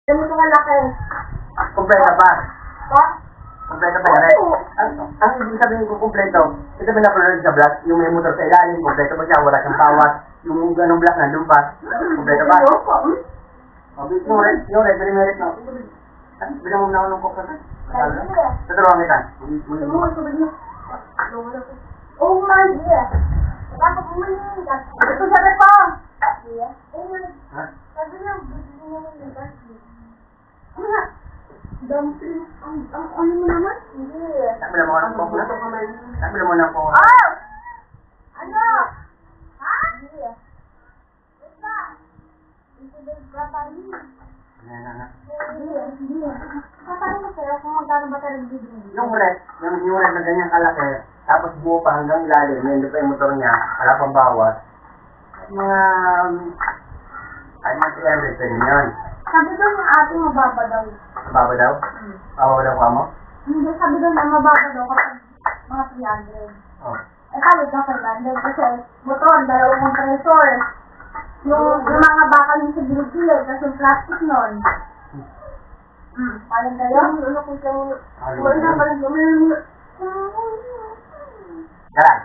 Ano ito kalaki? Kompleto pa. Pa? Kompleto pa yan. Ang ibig sabihin ko kompleto, ito ba na-upload sa vlog, yung may motor sa ilalim, kompleto ba siya, wala siyang bawat, yung ganong vlog nandun pa, kompleto pa. Yung red, very merit no. Bilang mo na ako ng coke na. Tutulungan kita. Oh my God! Dapat bumalik ka. Ito sabi pa! Ha? Sabi niya, gusto niya ng kasi. Ano nga? Dumpling. Ano mo naman? Hindi. Bilang mo ng coke na. Bilang mo ng coke. Oh! Ano? Ha? Hindi. Wait ka. Ito ba yung kapali? Hindi. Paano ko sa'yo kung magkano ba tayo nagbibigay? Yung red na ganyan kalaki, tapos buo pa hanggang ilalim, may hindi pa yung motor niya, wala pang bawat. Mga, ay mga 300 pa rin yun. Sabi doon yung ate mababa daw. Mababa daw? Mababa daw ka mo? Hindi, sabi doon na mababa daw kapag mga 300. Oh. Eh, kawit ka 500 kasi motor, dalawang kompresor. Yung mga bakal yung sa gilid-gilid, kasi yung plastic nun. Paling kayo? Ano kung sa'yo? Wala na, parang gumilin mo. Tara!